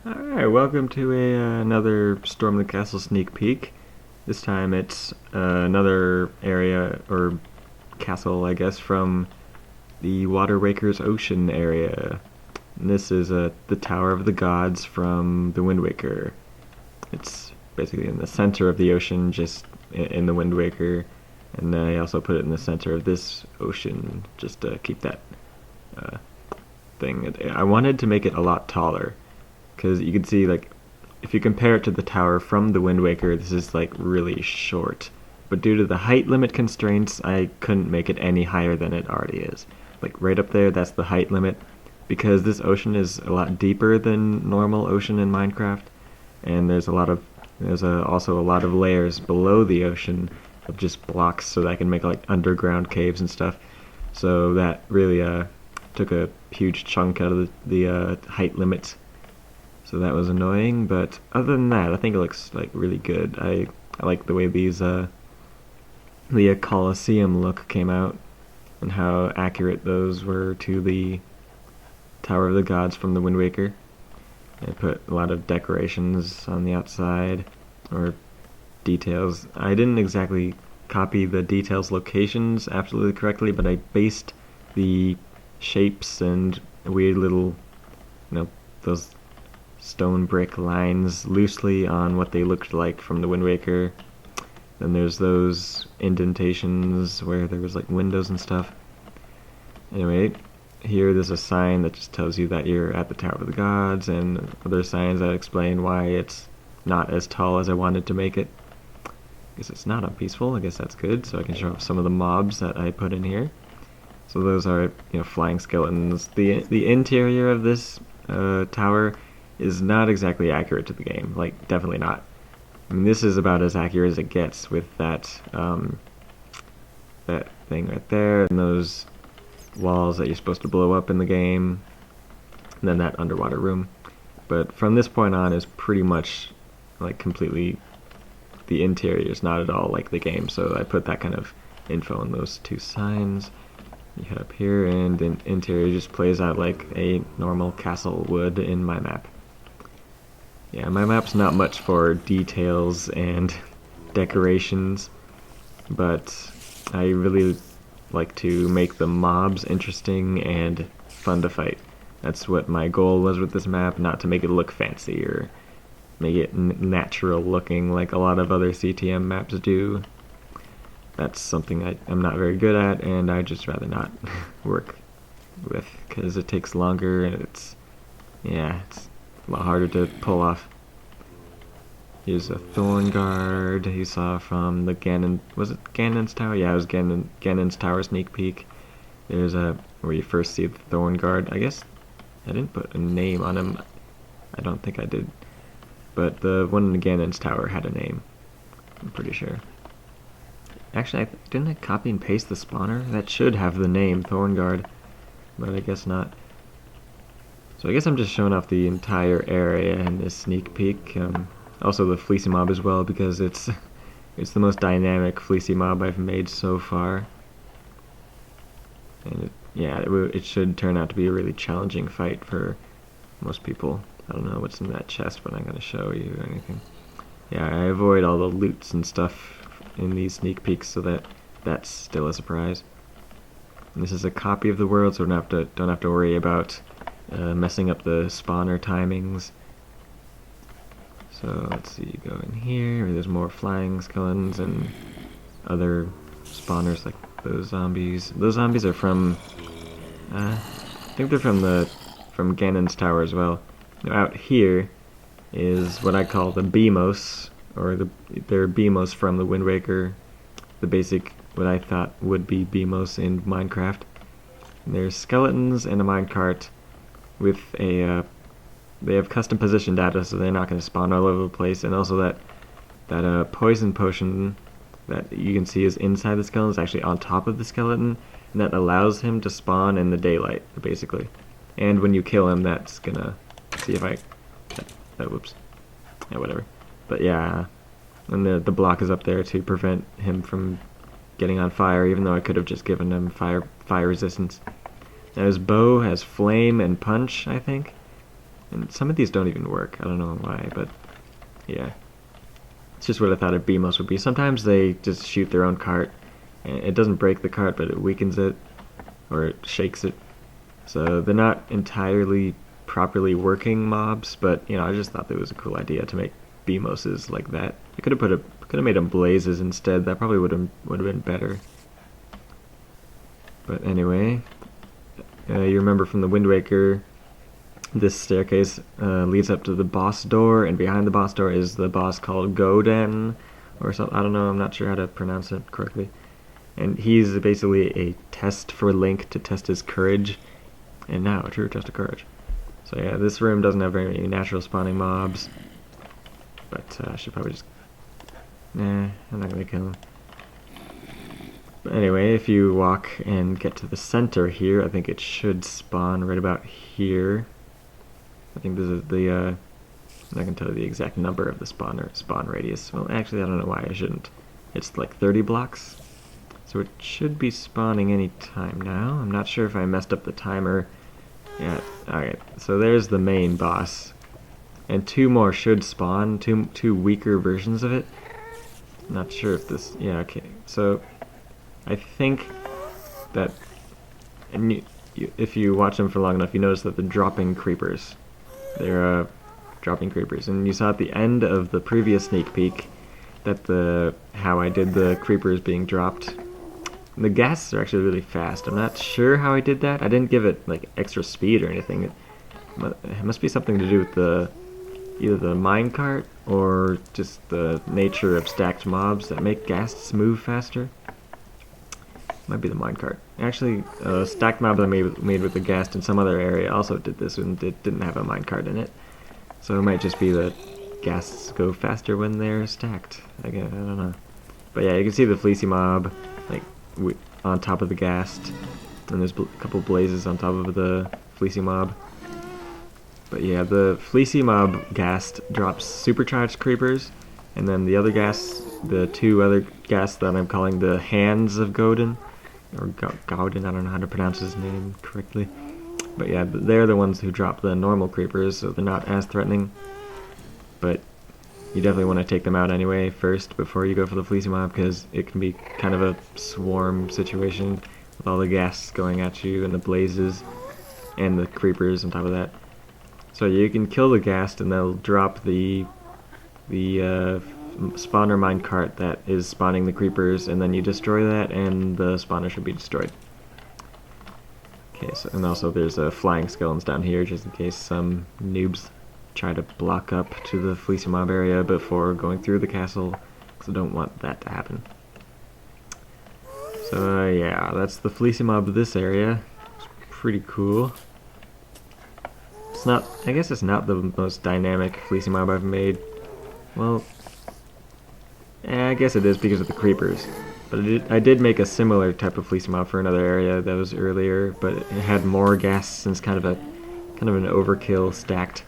Alright, welcome to another Storm the Castle sneak peek. This time it's another area, or castle, I guess, from the Water Waker's Ocean area. And this is the Tower of the Gods from the Wind Waker. It's basically in the center of the ocean, just in the Wind Waker. And I also put it in the center of this ocean, just to keep that thing. I wanted to make it a lot taller, because you can see, like, if you compare it to the tower from the Wind Waker, this is like really short. But due to the height limit constraints, I couldn't make it any higher than it already is. Like right up there, that's the height limit, because this ocean is a lot deeper than normal ocean in Minecraft, and there's also a lot of layers below the ocean of just blocks, so that I can make like underground caves and stuff. So that really took a huge chunk out of the height limit. So that was annoying, but other than that, I think it looks like really good. I like the way these the Colosseum look came out, and how accurate those were to the Tower of the Gods from the Wind Waker. I put a lot of decorations on the outside, or details. I didn't exactly copy the details locations absolutely correctly, but I based the shapes and weird little, those stone brick lines loosely on what they looked like from the Wind Waker. Then there's those indentations where there was like windows and stuff. Anyway, here there's a sign that just tells you that you're at the Tower of the Gods, and other signs that explain why it's not as tall as I wanted to make it. I guess it's not unpeaceful. I guess that's good, so I can show off some of the mobs that I put in here. So those are, flying skeletons. The interior of this tower is not exactly accurate to the game. Like, definitely not. I mean, this is about as accurate as it gets with that that thing right there, and those walls that you're supposed to blow up in the game, and then that underwater room. But from this point on is pretty much like completely, the interior is not at all like the game, so I put that kind of info on those two signs. You head up here, and the interior just plays out like a normal castle would in my map. Yeah, my map's not much for details and decorations, but I really like to make the mobs interesting and fun to fight. That's what my goal was with this map, not to make it look fancy or make it natural looking like a lot of other CTM maps do. That's something I'm not very good at, and I'd just rather not work with, because it takes longer, and it's a lot harder to pull off. Here's a Thorn Guard you saw from the Ganon. Was it Ganon's Tower? Yeah, it was Ganon's Tower sneak peek. There's where you first see the Thorn Guard. I guess I didn't put a name on him. I don't think I did. But the one in Ganon's Tower had a name, I'm pretty sure. Actually, didn't I copy and paste the spawner? That should have the name Thorn Guard, but I guess not. So I guess I'm just showing off the entire area in this sneak peek. Also the Fleecy Mob as well, because it's the most dynamic Fleecy Mob I've made so far. And it should turn out to be a really challenging fight for most people. I don't know what's in that chest, but I'm going to show you or anything. Yeah, I avoid all the loots and stuff in these sneak peeks, so that's still a surprise. And this is a copy of the world, so don't have to worry about messing up the spawner timings. So let's see, you go in here, there's more flying skeletons and other spawners like those zombies. Those zombies are from, I think they're from Ganon's Tower as well. Now out here is what I call the Beamos, or they're Beamos from the Wind Waker, the basic, what I thought would be Beamos in Minecraft. And there's skeletons and a minecart with they have custom position data, so they're not going to spawn all over the place, and also that poison potion that you can see is inside the skeleton is actually on top of the skeleton, and that allows him to spawn in the daylight, basically. And when you kill him, that's gonna, see if whoops, yeah, whatever. But yeah, and the block is up there to prevent him from getting on fire, even though I could have just given him fire resistance. Now his bow has flame and punch, I think. And some of these don't even work. I don't know why, but yeah. It's just what I thought a BMOS would be. Sometimes they just shoot their own cart, and it doesn't break the cart, but it weakens it, or it shakes it. So they're not entirely properly working mobs, but I just thought that was a cool idea to make BMOSes like that. I could have made them blazes instead. That probably would have been better. But anyway, you remember from the Wind Waker, this staircase leads up to the boss door, and behind the boss door is the boss called Goden, or something. I don't know. I'm not sure how to pronounce it correctly. And he's basically a test for Link to test his courage. And now a true test of courage. So yeah, this room doesn't have very many natural spawning mobs, but I should probably just... Nah, I'm not gonna kill him. But anyway, if you walk and get to the center here, I think it should spawn right about here. I think this is the, I'm not gonna tell you the exact number of the spawn radius. Well, actually, I don't know why I shouldn't. It's like 30 blocks. So it should be spawning any time now. I'm not sure if I messed up the timer. Yeah, alright. So there's the main boss. And 2 more should spawn, two weaker versions of it. Not sure if this... Yeah, okay. So I think that... And if you watch them for long enough, you notice that they're dropping creepers. They're dropping creepers. And you saw at the end of the previous sneak peek that how I did the creepers being dropped. The ghasts are actually really fast. I'm not sure how I did that. I didn't give it like extra speed or anything. It must be something to do with either the minecart or just the nature of stacked mobs that make ghasts move faster. Might be the minecart. Actually, stacked mob that I made with the ghast in some other area also did this, and it didn't have a minecart in it. So it might just be that ghasts go faster when they're stacked. I don't know. But yeah, you can see the fleecy mob like on top of the ghast, and there's a couple blazes on top of the fleecy mob. But yeah, the fleecy mob ghast drops supercharged creepers, and then the other ghasts, the 2 other ghasts that I'm calling the Hands of Godin, or Gaudin, I don't know how to pronounce his name correctly. But yeah, they're the ones who drop the normal creepers, so they're not as threatening. But you definitely want to take them out anyway first before you go for the fleecy mob, because it can be kind of a swarm situation with all the ghasts going at you and the blazes and the creepers on top of that. So you can kill the ghast and they'll drop the spawner minecart that is spawning the creepers, and then you destroy that and the spawner should be destroyed. Okay, so and also there's flying skeletons down here just in case some noobs try to block up to the fleecy mob area before going through the castle, because I don't want that to happen. So yeah, that's the fleecy mob of this area. It's pretty cool. It's not, I guess it's not the most dynamic fleecy mob I've made. Well, I guess it is because of the creepers. But I did make a similar type of fleecy mob for another area that was earlier, but it had more ghasts and it's kind of an overkill stacked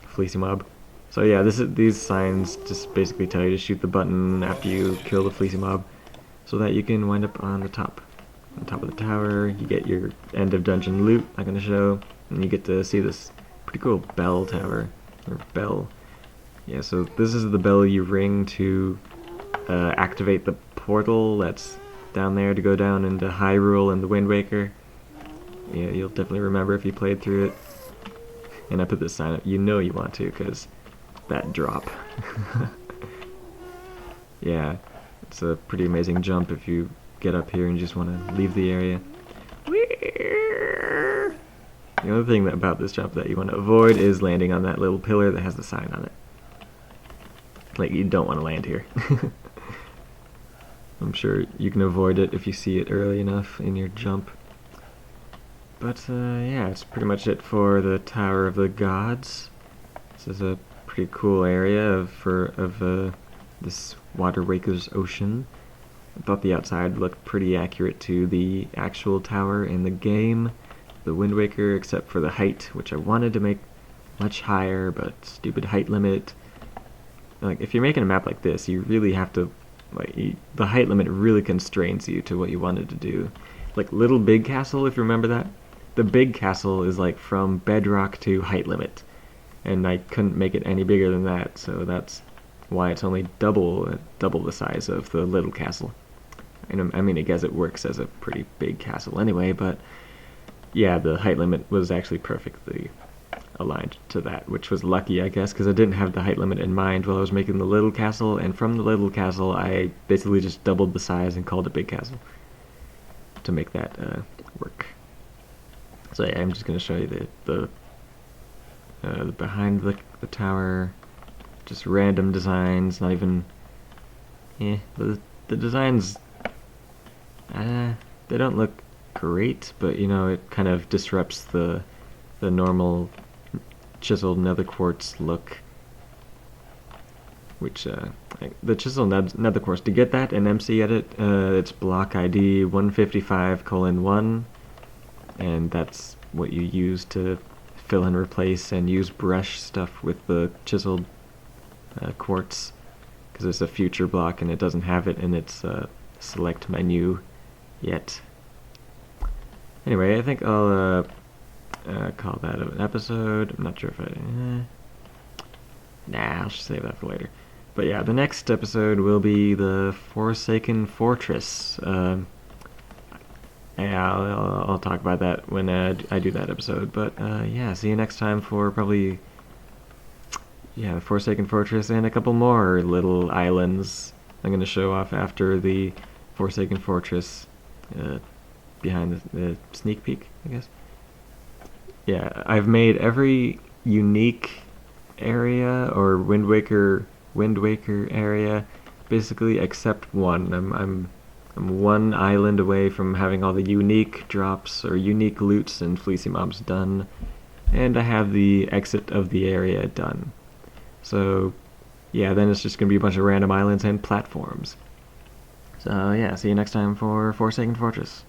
fleecy mob. So yeah, these signs just basically tell you to shoot the button after you kill the fleecy mob, so that you can wind up on top of the tower. You get your end of dungeon loot I'm gonna show, and you get to see this pretty cool bell tower, or bell. Yeah, so this is the bell you ring to activate the portal that's down there to go down into Hyrule and the Wind Waker. Yeah, you'll definitely remember if you played through it. And I put this sign up. You know you want to, because that drop. Yeah, it's a pretty amazing jump if you get up here and just want to leave the area. The other thing about this jump that you want to avoid is landing on that little pillar that has the sign on it. Like, you don't want to land here. I'm sure you can avoid it if you see it early enough in your jump. But yeah, it's pretty much it for the Tower of the Gods. This is a pretty cool area of this Water Waker's Ocean. I thought the outside looked pretty accurate to the actual tower in the game, the Wind Waker, except for the height, which I wanted to make much higher, but stupid height limit. Like, if you're making a map like this, you really have to, the height limit really constrains you to what you wanted to do. Like Little Big Castle, if you remember that. The big castle is like from bedrock to height limit. and I couldn't make it any bigger than that, so that's why it's only double the size of the little castle. And I mean, I guess it works as a pretty big castle anyway, but yeah, the height limit was actually perfectly aligned to that, which was lucky, I guess, because I didn't have the height limit in mind while I was making the little castle, and from the little castle, I basically just doubled the size and called it big castle to make that work. So yeah, I'm just going to show you the behind the tower, just random designs, not even, the designs, they don't look great, but you know, it kind of disrupts the normal chiseled nether quartz look, which the chiseled nether quartz, to get that in MC Edit, it's block ID 155:1, and that's what you use to fill and replace and use brush stuff with the chiseled quartz, because it's a future block and it doesn't have it in its select menu yet. Anyway, I think I'll call that an episode. I'm not sure if I'll just save that for later. But yeah, the next episode will be the Forsaken Fortress. Yeah, I'll talk about that when I do that episode. But yeah, see you next time for probably, yeah, the Forsaken Fortress and a couple more little islands I'm going to show off after the Forsaken Fortress, behind the sneak peek, I guess. Yeah, I've made every unique area or Wind Waker area basically except one. I'm one island away from having all the unique drops or unique loots and fleecy mobs done, and I have the exit of the area done. So yeah, then it's just gonna be a bunch of random islands and platforms. So yeah, see you next time for Forsaken Fortress.